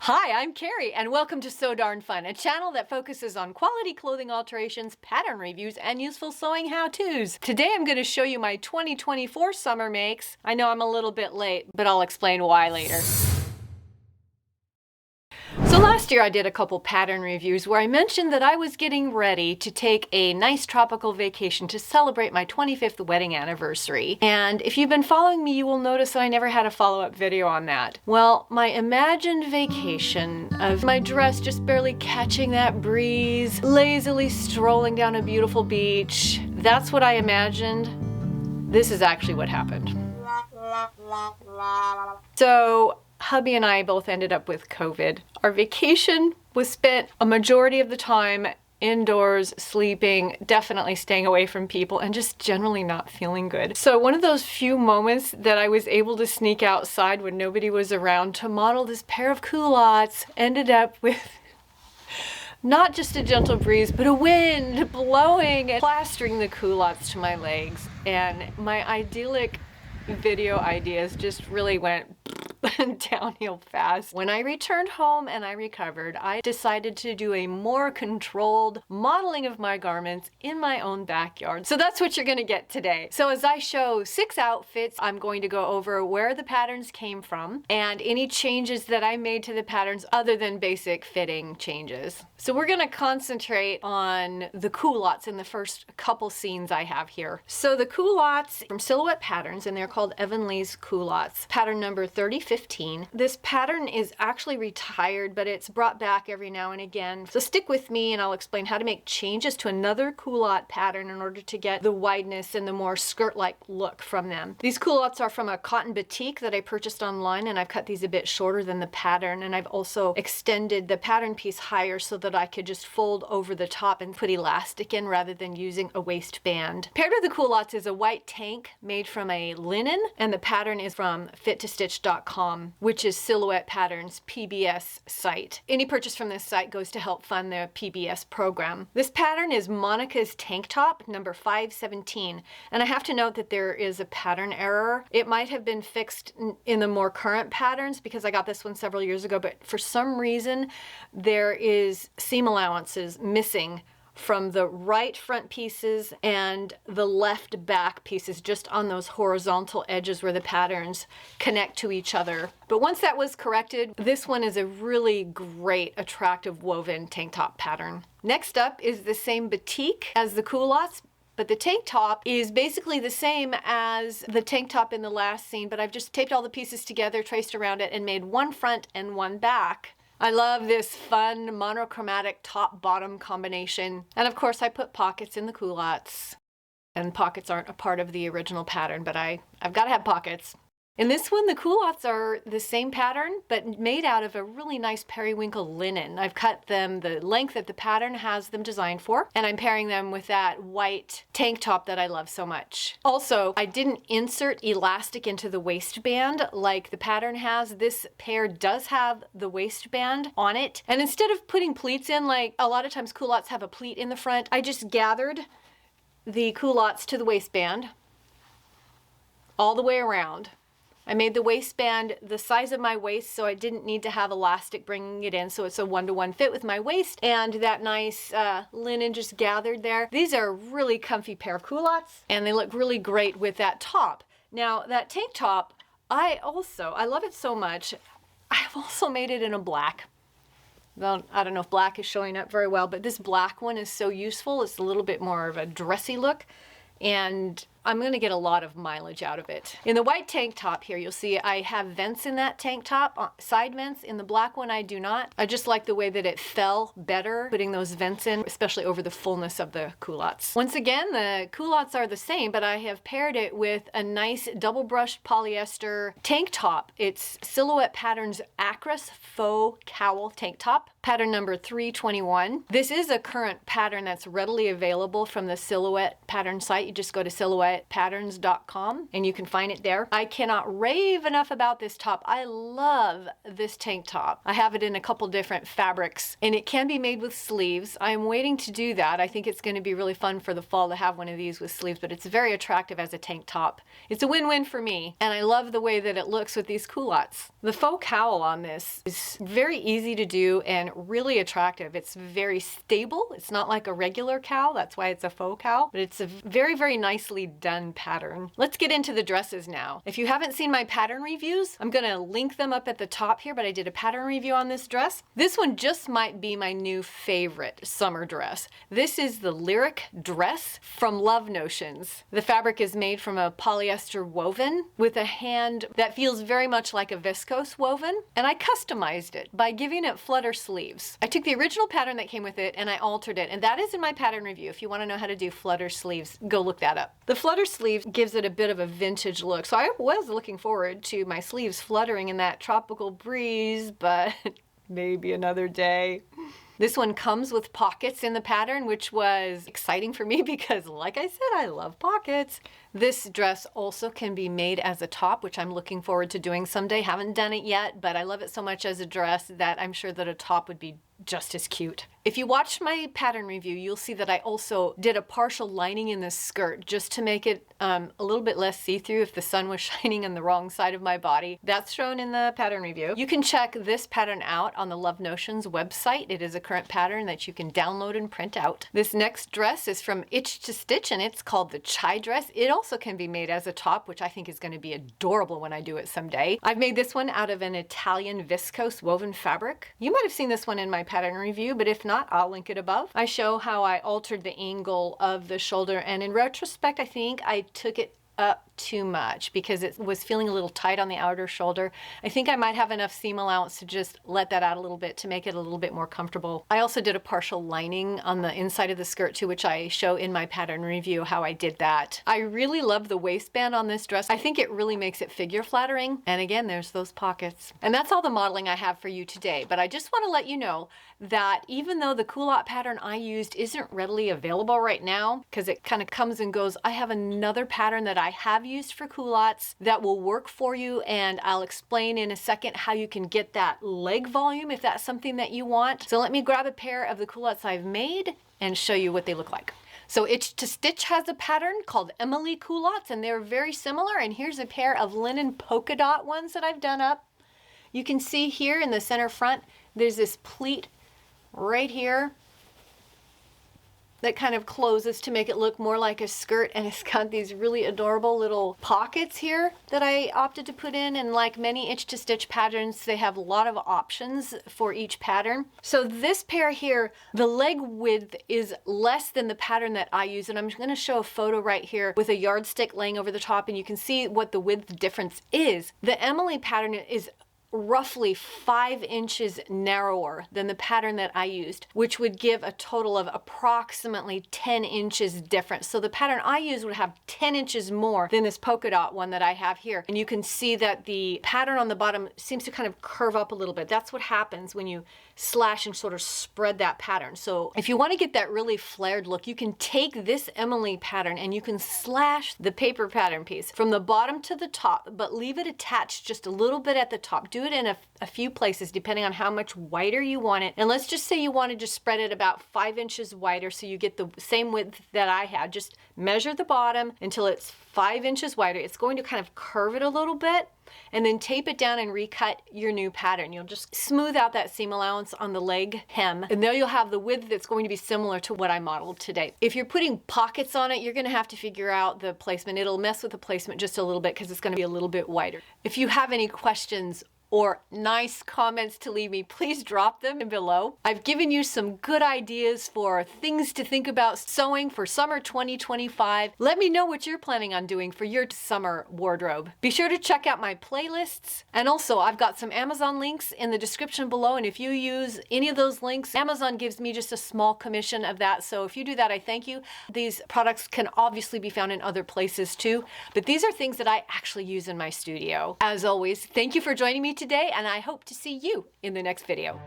Hi, I'm Carrie, and welcome to So Darn Fun, a channel that focuses on quality clothing alterations, pattern reviews, and useful sewing how-tos. Today I'm going to show you my 2024 summer makes. I know I'm a little bit late, but I'll explain why later. So last year I did a couple pattern reviews where I mentioned that I was getting ready to take a nice tropical vacation to celebrate my 25th wedding anniversary. And if you've been following me, you will notice that I never had a follow-up video on that. Well, my imagined vacation of my dress just barely catching that breeze, lazily strolling down a beautiful beach, that's what I imagined. This is actually what happened. So hubby and I both ended up with COVID. Our vacation was spent a majority of the time indoors, sleeping, definitely staying away from people, and just generally not feeling good. So one of those few moments that I was able to sneak outside when nobody was around to model this pair of culottes ended up with not just a gentle breeze, but a wind blowing and plastering the culottes to my legs. And my idyllic video ideas just really went downhill fast. When I returned home and I recovered, I decided to do a more controlled modeling of my garments in my own backyard. So that's what you're going to get today. So as I show 6 outfits, I'm going to go over where the patterns came from and any changes that I made to the patterns other than basic fitting changes. So we're going to concentrate on the culottes in the first couple scenes I have here. So the culottes from Silhouette Patterns, and they're called Evan Lee's culottes. Pattern number 3015. This pattern is actually retired, but it's brought back every now and again. So stick with me and I'll explain how to make changes to another culotte pattern in order to get the wideness and the more skirt-like look from them. These culottes are from a cotton batik that I purchased online, and I've cut these a bit shorter than the pattern, and I've also extended the pattern piece higher so that I could just fold over the top and put elastic in rather than using a waistband. Paired with the culottes is a white tank made from a linen, and the pattern is from fittostitch.com, which is Silhouette Patterns PBS site. Any purchase from this site goes to help fund the PBS program. This pattern is Monica's tank top, number 517. And I have to note that there is a pattern error. It might have been fixed in the more current patterns because I got this one several years ago, but for some reason there is seam allowances missing from the right front pieces and the left back pieces, just on those horizontal edges where the patterns connect to each other. But once that was corrected, this one is a really great, attractive woven tank top pattern. Next up is the same batik as the culottes, but the tank top is basically the same as the tank top in the last scene, but I've just taped all the pieces together, traced around it, and made one front and one back. I love this fun monochromatic top-bottom combination. And of course I put pockets in the culottes. And pockets aren't a part of the original pattern, but I've got to have pockets. In this one, the culottes are the same pattern, but made out of a really nice periwinkle linen. I've cut them the length that the pattern has them designed for, and I'm pairing them with that white tank top that I love so much. Also, I didn't insert elastic into the waistband like the pattern has. This pair does have the waistband on it, and instead of putting pleats in, like a lot of times culottes have a pleat in the front, I just gathered the culottes to the waistband all the way around. I made the waistband the size of my waist, so I didn't need to have elastic bringing it in, so it's a 1-to-1 fit with my waist, and that nice linen just gathered there. These are a really comfy pair of culottes, and they look really great with that top. Now, that tank top, I love it so much, I've also made it in a black. Well, I don't know if black is showing up very well, but this black one is so useful. It's a little bit more of a dressy look, and I'm going to get a lot of mileage out of it. In the white tank top here, you'll see I have vents in that tank top, side vents. In the black one, I do not. I just like the way that it fell better, putting those vents in, especially over the fullness of the culottes. Once again, the culottes are the same, but I have paired it with a nice double-brushed polyester tank top. It's Silhouette Patterns Acros Faux Cowl Tank Top, pattern number 321. This is a current pattern that's readily available from the Silhouette pattern site. You just go to Silhouette culottepatterns.com, and you can find it there. I cannot rave enough about this top. I love this tank top. I have it in a couple different fabrics, and it can be made with sleeves. I'm waiting to do that. I think it's going to be really fun for the fall to have one of these with sleeves, but it's very attractive as a tank top. It's a win-win for me, and I love the way that it looks with these culottes. The faux cowl on this is very easy to do and really attractive. It's very stable. It's not like a regular cowl. That's why it's a faux cowl, but it's a very, very nicely done pattern. Let's get into the dresses now. If you haven't seen my pattern reviews, I'm going to link them up at the top here, but I did a pattern review on this dress. This one just might be my new favorite summer dress. This is the Lyric dress from Love Notions. The fabric is made from a polyester woven with a hand that feels very much like a viscose woven, and I customized it by giving it flutter sleeves. I took the original pattern that came with it and I altered it, and that is in my pattern review. If you want to know how to do flutter sleeves, go look that up. The flutter sleeve gives it a bit of a vintage look, so I was looking forward to my sleeves fluttering in that tropical breeze, but maybe another day. This one comes with pockets in the pattern, which was exciting for me because, like I said, I love pockets. This dress also can be made as a top, which I'm looking forward to doing someday. Haven't done it yet, but I love it so much as a dress that I'm sure that a top would be just as cute. If you watched my pattern review, you'll see that I also did a partial lining in this skirt just to make it a little bit less see-through if the sun was shining on the wrong side of my body. That's shown in the pattern review. You can check this pattern out on the Love Notions website. It is a current pattern that you can download and print out. This next dress is from Itch to Stitch, and it's called the Chai dress. It also can be made as a top, which I think is going to be adorable when I do it someday. I've made this one out of an Italian viscose woven fabric. You might have seen this one in my pattern review, but if not, I'll link it above. I show how I altered the angle of the shoulder, and in retrospect, I think I took it up too much because it was feeling a little tight on the outer shoulder. I think I might have enough seam allowance to just let that out a little bit to make it a little bit more comfortable. I also did a partial lining on the inside of the skirt too, which I show in my pattern review how I did that. I really love the waistband on this dress. I think it really makes it figure flattering. And again, there's those pockets. And that's all the modeling I have for you today. But I just want to let you know that even though the culotte pattern I used isn't readily available right now, because it kind of comes and goes, I have another pattern that I have used for culottes that will work for you, and I'll explain in a second how you can get that leg volume if that's something that you want. So let me grab a pair of the culottes I've made and show you what they look like. So Itch to Stitch has a pattern called Emily culottes, and they're very similar. And here's a pair of linen polka dot ones that I've done up. You can see here in the center front, there's this pleat right here that kind of closes to make it look more like a skirt, and it's got these really adorable little pockets here that I opted to put in, and like many Itch to Stitch patterns, they have a lot of options for each pattern. So this pair here, the leg width is less than the pattern that I use, and I'm going to show a photo right here with a yardstick laying over the top, and you can see what the width difference is. The Emily pattern is roughly 5 inches narrower than the pattern that I used, which would give a total of approximately 10 inches difference. So the pattern I used would have 10 inches more than this polka dot one that I have here. And you can see that the pattern on the bottom seems to kind of curve up a little bit. That's what happens when you slash and sort of spread that pattern. So if you want to get that really flared look, you can take this Emily pattern and you can slash the paper pattern piece from the bottom to the top, but leave it attached just a little bit at the top. Do it in a few places depending on how much wider you want it. And let's just say you want to just spread it about 5 inches wider so you get the same width that I had. Just measure the bottom until it's 5 inches wider. It's going to kind of curve it a little bit, and then tape it down and recut your new pattern. You'll just smooth out that seam allowance on the leg hem, and there you'll have the width that's going to be similar to what I modeled today. If you're putting pockets on it, you're going to have to figure out the placement. It'll mess with the placement just a little bit because it's going to be a little bit wider. If you have any questions or nice comments to leave me, please drop them below. I've given you some good ideas for things to think about sewing for summer 2025. Let me know what you're planning on doing for your summer wardrobe. Be sure to check out my playlists. And also, I've got some Amazon links in the description below. And if you use any of those links, Amazon gives me just a small commission of that. So if you do that, I thank you. These products can obviously be found in other places too, but these are things that I actually use in my studio. As always, thank you for joining me today, and I hope to see you in the next video.